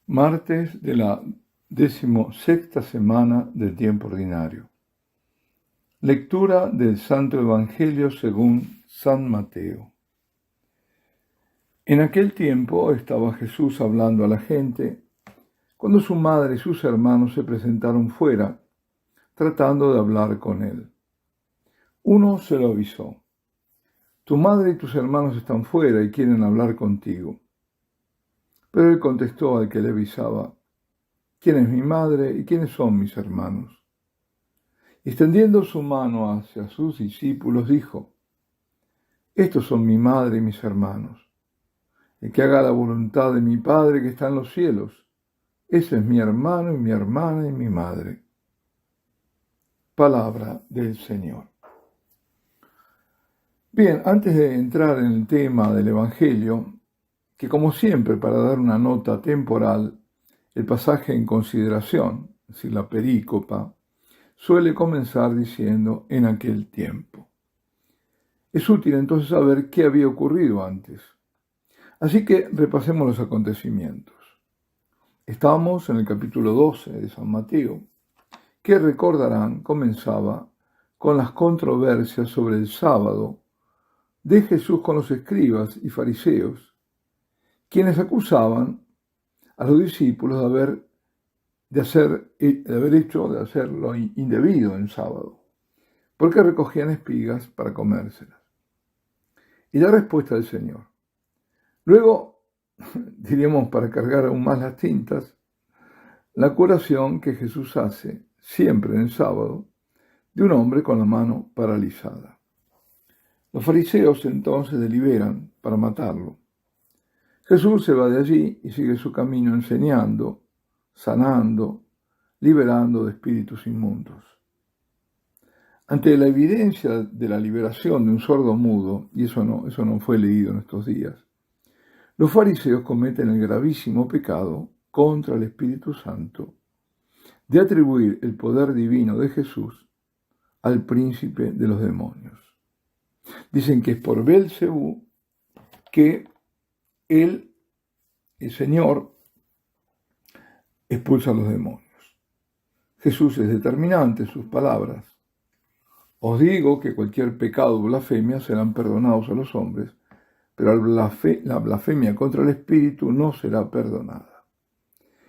Martes de la 16ª semana del tiempo ordinario. Lectura del Santo Evangelio según San Mateo. En aquel tiempo estaba Jesús hablando a la gente, cuando su madre y sus hermanos se presentaron fuera, tratando de hablar con él. Uno se lo avisó: «Tu madre y tus hermanos están fuera y quieren hablar contigo». Pero él contestó al que le avisaba: «¿Quién es mi madre y quiénes son mis hermanos?». Y extendiendo su mano hacia sus discípulos, dijo: «Estos son mi madre y mis hermanos. El que haga la voluntad de mi Padre que está en los cielos, ese es mi hermano y mi hermana y mi madre». Palabra del Señor. Bien, antes de entrar en el tema del Evangelio, que como siempre, para dar una nota temporal, el pasaje en consideración, es decir, la perícopa, suele comenzar diciendo «en aquel tiempo». Es útil entonces saber qué había ocurrido antes. Así que repasemos los acontecimientos. Estamos en el capítulo 12 de San Mateo, que recordarán comenzaba con las controversias sobre el sábado de Jesús con los escribas y fariseos, quienes acusaban a los discípulos de hacerlo indebido en sábado, porque recogían espigas para comérselas. Y la respuesta del Señor. Luego, diríamos para cargar aún más las tintas, la curación que Jesús hace, siempre en el sábado, de un hombre con la mano paralizada. Los fariseos entonces deliberan para matarlo. Jesús se va de allí y sigue su camino enseñando, sanando, liberando de espíritus inmundos. Ante la evidencia de la liberación de un sordo mudo, y eso no fue leído en estos días, los fariseos cometen el gravísimo pecado contra el Espíritu Santo de atribuir el poder divino de Jesús al príncipe de los demonios. Dicen que es por Belcebú que el Señor expulsa a los demonios. Jesús es determinante en sus palabras. «Os digo que cualquier pecado o blasfemia serán perdonados a los hombres, pero la blasfemia contra el Espíritu no será perdonada».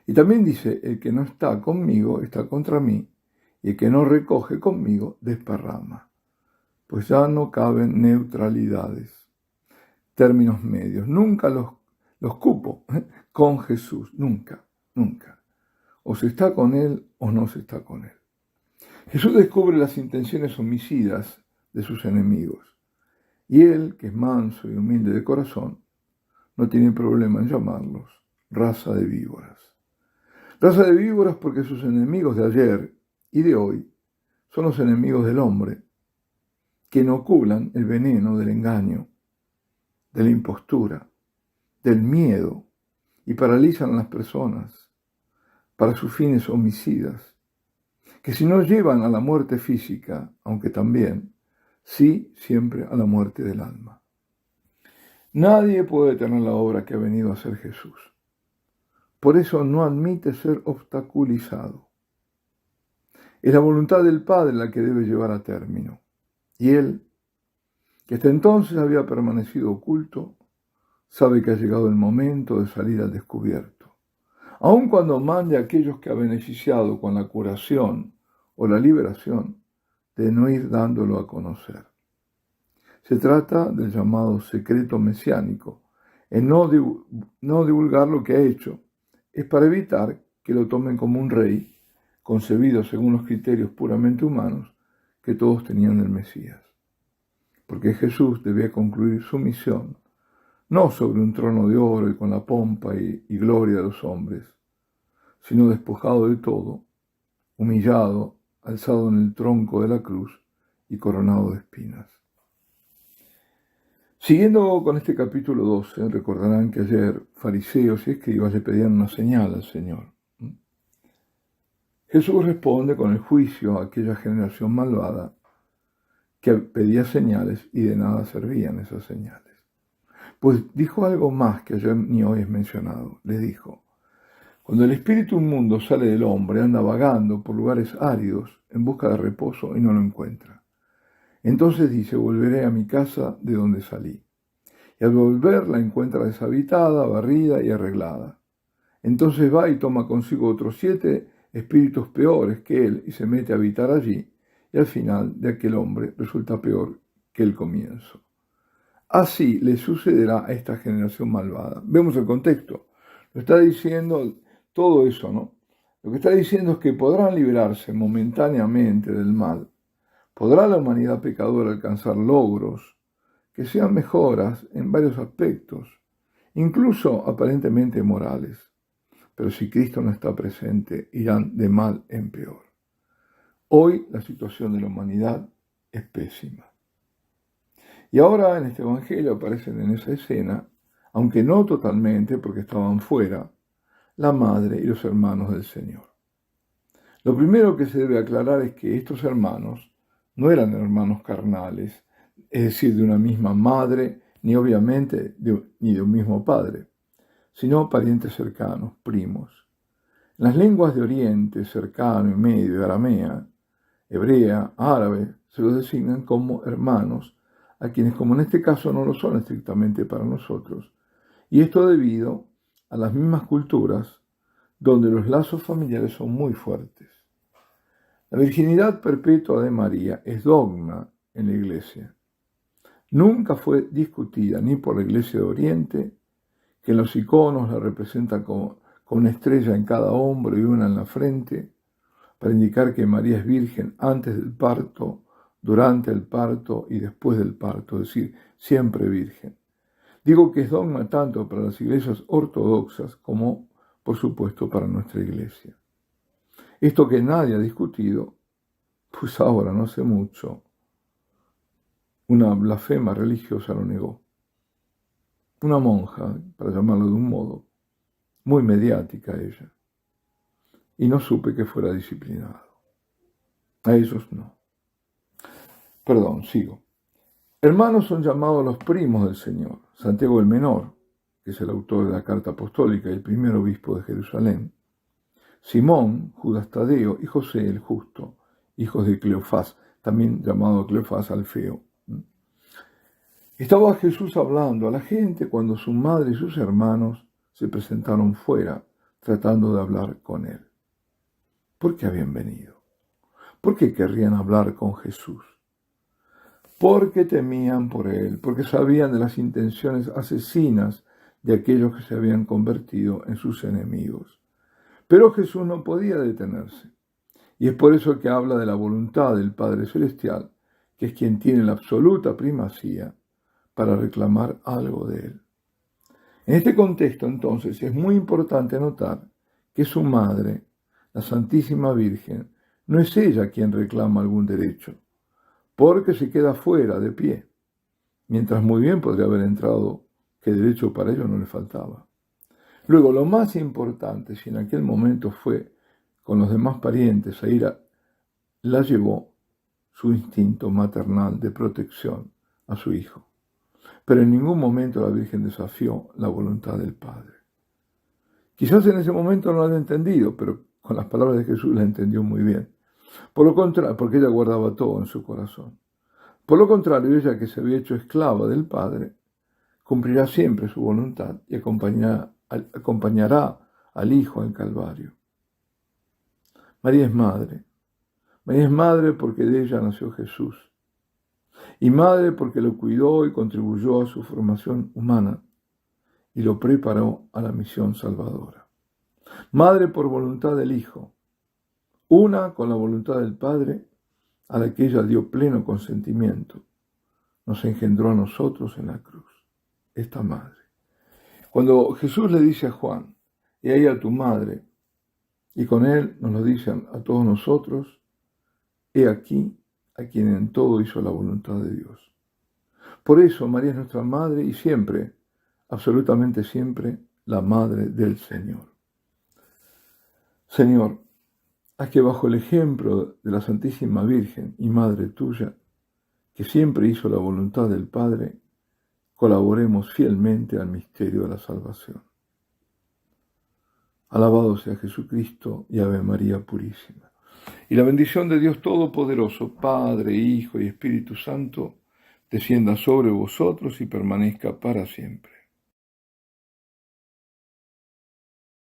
Y también dice: «El que no está conmigo está contra mí, y el que no recoge conmigo desparrama». Pues ya no caben neutralidades, términos medios. Nunca los cupo con Jesús, nunca. O se está con él o no se está con él. Jesús descubre las intenciones homicidas de sus enemigos, y él, que es manso y humilde de corazón, no tiene problema en llamarlos raza de víboras. Raza de víboras porque sus enemigos de ayer y de hoy son los enemigos del hombre, que inoculan el veneno del engaño, de la impostura, del miedo, y paralizan a las personas para sus fines homicidas, que si no llevan a la muerte física, aunque también, sí siempre a la muerte del alma. Nadie puede detener la obra que ha venido a hacer Jesús. Por eso no admite ser obstaculizado. Es la voluntad del Padre la que debe llevar a término. Y él, que hasta entonces había permanecido oculto, sabe que ha llegado el momento de salir al descubierto, aun cuando mande a aquellos que ha beneficiado con la curación o la liberación de no ir dándolo a conocer. Se trata del llamado secreto mesiánico. El no divulgar lo que ha hecho es para evitar que lo tomen como un rey, concebido según los criterios puramente humanos que todos tenían del Mesías. Porque Jesús debía concluir su misión no sobre un trono de oro y con la pompa y gloria de los hombres, sino despojado de todo, humillado, alzado en el tronco de la cruz y coronado de espinas. Siguiendo con este capítulo 12, recordarán que ayer fariseos y escribas le pedían una señal al Señor. Jesús responde con el juicio a aquella generación malvada que pedía señales y de nada servían esas señales. Pues dijo algo más que ayer ni hoy es mencionado. Les dijo: Cuando el espíritu inmundo sale del hombre, anda vagando por lugares áridos en busca de reposo y no lo encuentra. Entonces dice: volveré a mi casa de donde salí. Y al volver la encuentra deshabitada, barrida y arreglada. Entonces va y toma consigo otros 7 espíritus peores que él y se mete a habitar allí, y al final de aquel hombre resulta peor que el comienzo. Así le sucederá a esta generación malvada. Vemos el contexto. Lo está diciendo todo eso, ¿no? Lo que está diciendo es que podrán liberarse momentáneamente del mal. ¿Podrá la humanidad pecadora alcanzar logros que sean mejoras en varios aspectos, incluso aparentemente morales? Pero si Cristo no está presente, irán de mal en peor. Hoy la situación de la humanidad es pésima. Y ahora en este evangelio aparecen en esa escena, aunque no totalmente porque estaban fuera, la madre y los hermanos del Señor. Lo primero que se debe aclarar es que estos hermanos no eran hermanos carnales, es decir, de una misma madre, ni obviamente ni de un mismo padre, sino parientes cercanos, primos. En las lenguas de Oriente, cercano y medio, aramea, hebrea, árabe, se los designan como hermanos, a quienes, como en este caso, no lo son estrictamente para nosotros, y esto debido a las mismas culturas donde los lazos familiares son muy fuertes. La virginidad perpetua de María es dogma en la Iglesia. Nunca fue discutida ni por la Iglesia de Oriente, que en los iconos la representan con una estrella en cada hombro y una en la frente, para indicar que María es virgen antes del parto, durante el parto y después del parto, es decir, siempre virgen. Digo que es dogma tanto para las iglesias ortodoxas como, por supuesto, para nuestra iglesia. Esto que nadie ha discutido, pues ahora, no hace mucho, una blasfema religiosa lo negó. Una monja, para llamarlo de un modo, muy mediática ella. Y no supe que fuera disciplinado. A ellos no. Perdón, sigo. Hermanos son llamados los primos del Señor. Santiago el Menor, que es el autor de la carta apostólica y el primer obispo de Jerusalén. Simón, Judas Tadeo y José el Justo, hijos de Cleofás, también llamado Cleofás Alfeo. Estaba Jesús hablando a la gente cuando su madre y sus hermanos se presentaron fuera, tratando de hablar con él. ¿Por qué habían venido? ¿Por qué querrían hablar con Jesús? Porque temían por él, porque sabían de las intenciones asesinas de aquellos que se habían convertido en sus enemigos. Pero Jesús no podía detenerse. Y es por eso que habla de la voluntad del Padre Celestial, que es quien tiene la absoluta primacía para reclamar algo de él. En este contexto, entonces, es muy importante notar que su madre, la Santísima Virgen, no es ella quien reclama algún derecho, porque se queda fuera de pie, mientras muy bien podría haber entrado, que derecho para ello no le faltaba. Luego, lo más importante, si en aquel momento fue con los demás parientes a ir la llevó su instinto maternal de protección a su hijo. Pero en ningún momento la Virgen desafió la voluntad del Padre. Quizás en ese momento no lo haya entendido, pero con las palabras de Jesús la entendió muy bien. Por lo contrario, porque ella guardaba todo en su corazón. Por lo contrario, ella, que se había hecho esclava del Padre, cumplirá siempre su voluntad y acompañará al Hijo en Calvario. María es madre. María es madre porque de ella nació Jesús. Y madre porque lo cuidó y contribuyó a su formación humana y lo preparó a la misión salvadora. Madre por voluntad del Hijo, una con la voluntad del Padre, a la que ella dio pleno consentimiento, nos engendró a nosotros en la cruz. Esta madre. Cuando Jesús le dice a Juan, y ahí a tu madre, y con él nos lo dicen a todos nosotros, he aquí a quien en todo hizo la voluntad de Dios. Por eso María es nuestra madre y siempre, absolutamente siempre, la madre del Señor. Señor, haz que bajo el ejemplo de la Santísima Virgen y Madre tuya, que siempre hizo la voluntad del Padre, colaboremos fielmente al misterio de la salvación. Alabado sea Jesucristo y Ave María Purísima. Y la bendición de Dios Todopoderoso, Padre, Hijo y Espíritu Santo, descienda sobre vosotros y permanezca para siempre.